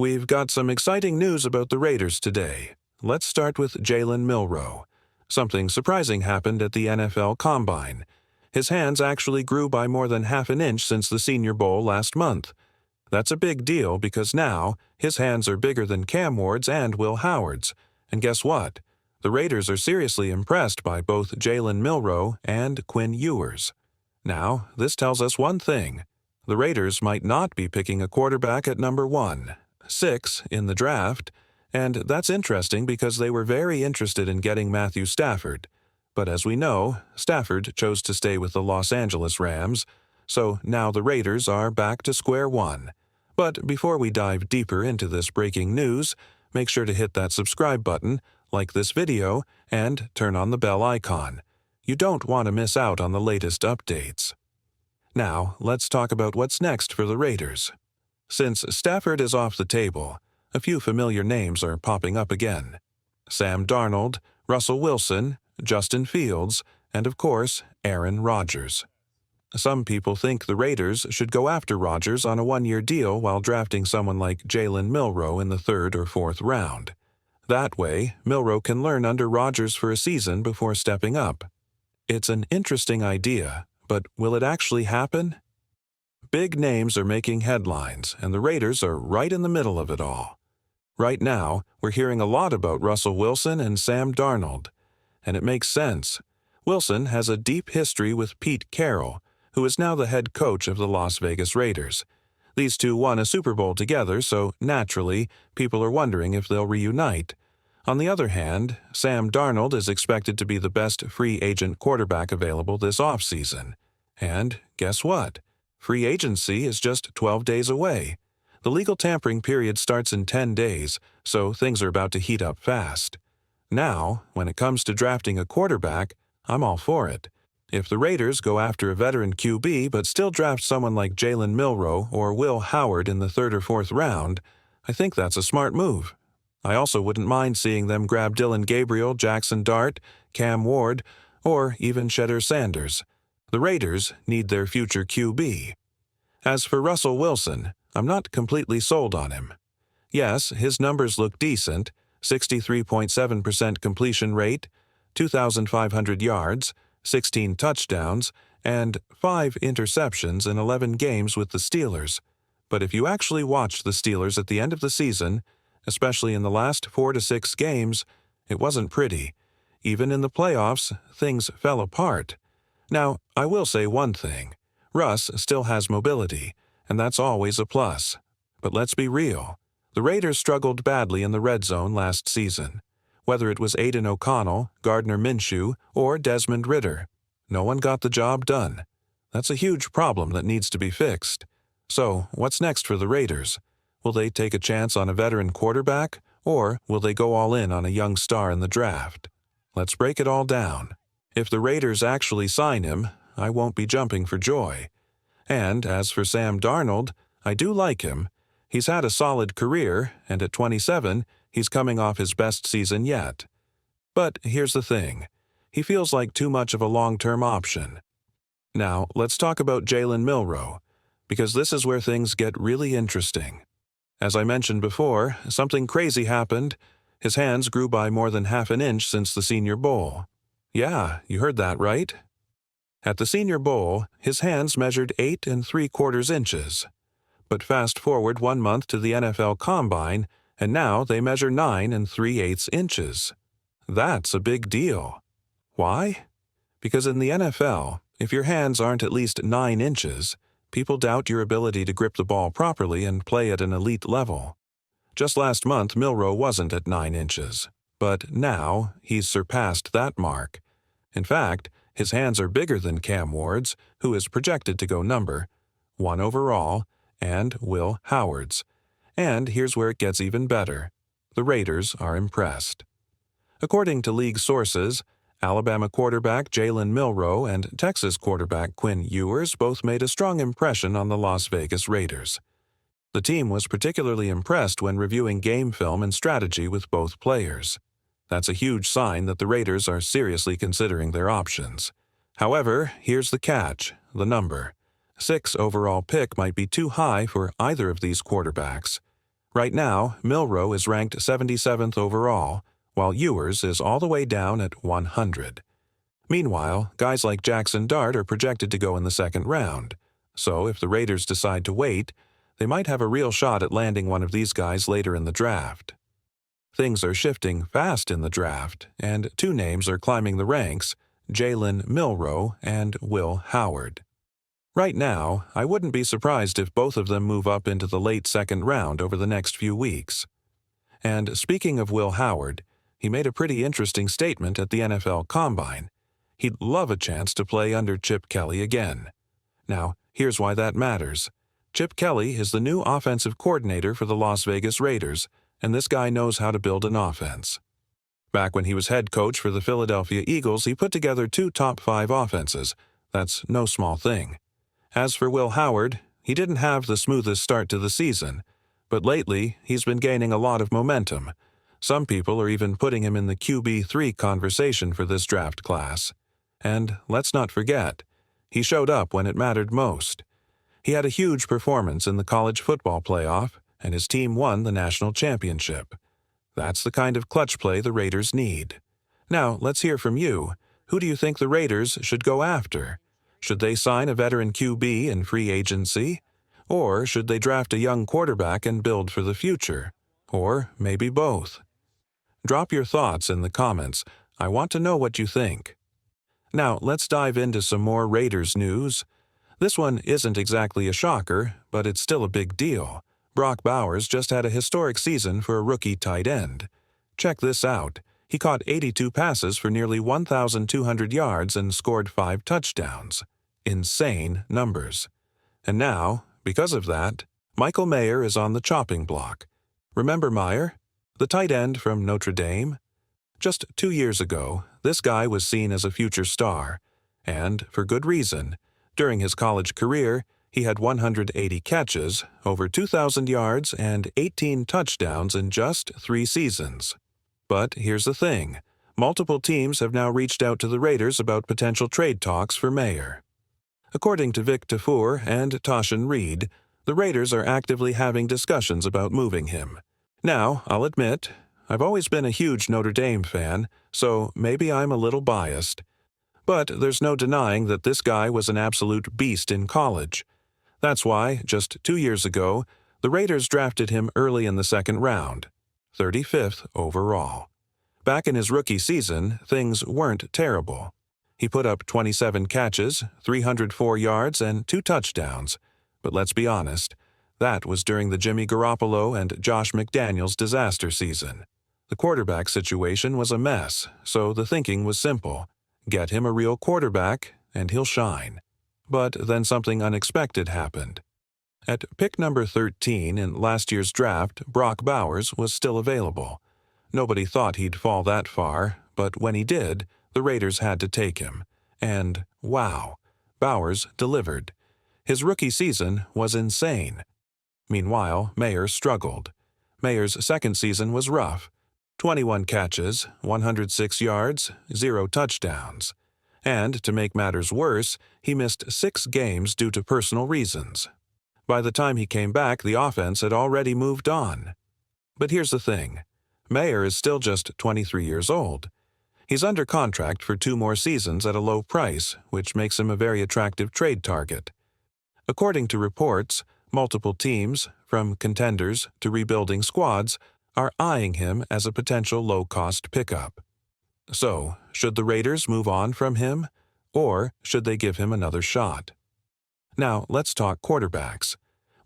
We've got some exciting news about the Raiders today. Let's start with Jalen Milroe. Something surprising happened at the NFL Combine. His hands actually grew by more than half an inch since the Senior Bowl last month. That's a big deal because now his hands are bigger than Cam Ward's and Will Howard's. And guess what? The Raiders are seriously impressed by both Jalen Milroe and Quinn Ewers. Now, this tells us one thing. The Raiders might not be picking a quarterback at number 6 in the draft, and that's interesting because they were very interested in getting Matthew Stafford. But as we know, Stafford chose to stay with the Los Angeles Rams, so now the Raiders are back to square one. But before we dive deeper into this breaking news, make sure to hit that subscribe button, like this video, and turn on the bell icon. You don't want to miss out on the latest updates. Now, let's talk about what's next for the Raiders. Since Stafford is off the table, a few familiar names are popping up again. Sam Darnold, Russell Wilson, Justin Fields, and of course, Aaron Rodgers. Some people think the Raiders should go after Rodgers on a one-year deal while drafting someone like Jalen Milroe in the 3rd or 4th round. That way, Milroe can learn under Rodgers for a season before stepping up. It's an interesting idea, but will it actually happen? Big names are making headlines, and the Raiders are right in the middle of it all. Right now, we're hearing a lot about Russell Wilson and Sam Darnold, and it makes sense. Wilson has a deep history with Pete Carroll, who is now the head coach of the Las Vegas Raiders. These two won a Super Bowl together, so naturally, people are wondering if they'll reunite. On the other hand, Sam Darnold is expected to be the best free agent quarterback available this offseason. And guess what? Free agency is just 12 days away. The legal tampering period starts in 10 days, so things are about to heat up fast. Now, when it comes to drafting a quarterback, I'm all for it. If the Raiders go after a veteran QB but still draft someone like Jalen Milroe or Will Howard in the 3rd or 4th round, I think that's a smart move. I also wouldn't mind seeing them grab Dylan Gabriel, Jackson Dart, Cam Ward, or even Shedeur Sanders. The Raiders need their future QB. As for Russell Wilson, I'm not completely sold on him. Yes, his numbers look decent, 63.7% completion rate, 2,500 yards, 16 touchdowns, and 5 interceptions in 11 games with the Steelers. But if you actually watched the Steelers at the end of the season, especially in the last 4 to 6 games, it wasn't pretty. Even in the playoffs, things fell apart. Now, I will say one thing. Russ still has mobility, and that's always a plus. But let's be real. The Raiders struggled badly in the red zone last season. Whether it was Aiden O'Connell, Gardner Minshew, or Desmond Ridder, no one got the job done. That's a huge problem that needs to be fixed. So, what's next for the Raiders? Will they take a chance on a veteran quarterback, or will they go all in on a young star in the draft? Let's break it all down. If the Raiders actually sign him, I won't be jumping for joy. And as for Sam Darnold, I do like him. He's had a solid career, and at 27, he's coming off his best season yet. But here's the thing. He feels like too much of a long-term option. Now, let's talk about Jalen Milroe, because this is where things get really interesting. As I mentioned before, something crazy happened. His hands grew by more than half an inch since the Senior Bowl. Yeah, you heard that right. At the Senior Bowl, his hands measured 8 3/4 inches. But fast forward 1 month to the NFL Combine, and now they measure 9 3/8 inches. That's a big deal. Why? Because in the NFL, if your hands aren't at least 9 inches, people doubt your ability to grip the ball properly and play at an elite level. Just last month, Milroe wasn't at 9 inches, but now he's surpassed that mark. In fact, his hands are bigger than Cam Ward's, who is projected to go number 1 overall, and Will Howard's. And here's where it gets even better. The Raiders are impressed. According to league sources, Alabama quarterback Jalen Milroe and Texas quarterback Quinn Ewers both made a strong impression on the Las Vegas Raiders. The team was particularly impressed when reviewing game film and strategy with both players. That's a huge sign that the Raiders are seriously considering their options. However, here's the catch, the number. 6 overall pick might be too high for either of these quarterbacks. Right now, Milroe is ranked 77th overall, while Ewers is all the way down at 100. Meanwhile, guys like Jackson Dart are projected to go in the second round, so if the Raiders decide to wait, they might have a real shot at landing one of these guys later in the draft. Things are shifting fast in the draft, and two names are climbing the ranks, Jalen Milroe and Will Howard. Right now, I wouldn't be surprised if both of them move up into the late second round over the next few weeks. And speaking of Will Howard, he made a pretty interesting statement at the NFL Combine. He'd love a chance to play under Chip Kelly again. Now, here's why that matters. Chip Kelly is the new offensive coordinator for the Las Vegas Raiders, and this guy knows how to build an offense. Back when he was head coach for the Philadelphia Eagles, he put together 2 top-5 offenses. That's no small thing. As for Will Howard, he didn't have the smoothest start to the season, but lately he's been gaining a lot of momentum. Some people are even putting him in the QB3 conversation for this draft class. And let's not forget, he showed up when it mattered most. He had a huge performance in the college football playoff, and his team won the national championship. That's the kind of clutch play the Raiders need. Now, let's hear from you. Who do you think the Raiders should go after? Should they sign a veteran QB in free agency? Or should they draft a young quarterback and build for the future? Or maybe both? Drop your thoughts in the comments. I want to know what you think. Now, let's dive into some more Raiders news. This one isn't exactly a shocker, but it's still a big deal. Brock Bowers just had a historic season for a rookie tight end. Check this out. He caught 82 passes for nearly 1,200 yards and scored 5 touchdowns. Insane numbers. And now, because of that, Michael Mayer is on the chopping block. Remember Mayer? The tight end from Notre Dame? Just 2 years ago, this guy was seen as a future star. And, for good reason, during his college career, he had 180 catches, over 2,000 yards, and 18 touchdowns in just 3 seasons. But here's the thing. Multiple teams have now reached out to the Raiders about potential trade talks for Mayer. According to Vic Tafur and Tashan Reed, the Raiders are actively having discussions about moving him. Now, I'll admit, I've always been a huge Notre Dame fan, so maybe I'm a little biased. But there's no denying that this guy was an absolute beast in college. That's why, just 2 years ago, the Raiders drafted him early in the second round, 35th overall. Back in his rookie season, things weren't terrible. He put up 27 catches, 304 yards, and 2 touchdowns. But let's be honest, that was during the Jimmy Garoppolo and Josh McDaniels disaster season. The quarterback situation was a mess, so the thinking was simple. Get him a real quarterback, and he'll shine. But then something unexpected happened. At pick number 13 in last year's draft, Brock Bowers was still available. Nobody thought he'd fall that far, but when he did, the Raiders had to take him. And, wow, Bowers delivered. His rookie season was insane. Meanwhile, Mayer struggled. Mayer's second season was rough. 21 catches, 106 yards, 0 touchdowns. And, to make matters worse, he missed 6 games due to personal reasons. By the time he came back, the offense had already moved on. But here's the thing. Mayer is still just 23 years old. He's under contract for 2 more seasons at a low price, which makes him a very attractive trade target. According to reports, multiple teams, from contenders to rebuilding squads, are eyeing him as a potential low-cost pickup. So, should the Raiders move on from him, or should they give him another shot? Now, let's talk quarterbacks.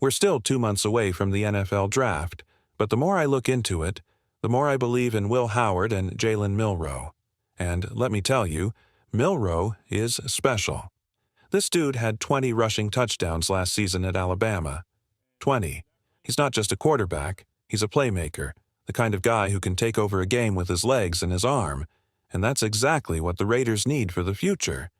We're still 2 months away from the NFL draft, but the more I look into it, the more I believe in Will Howard and Jalen Milroe. And let me tell you, Milroe is special. This dude had 20 rushing touchdowns last season at Alabama. 20. He's not just a quarterback, he's a playmaker, the kind of guy who can take over a game with his legs and his arm, and that's exactly what the Raiders need for the future.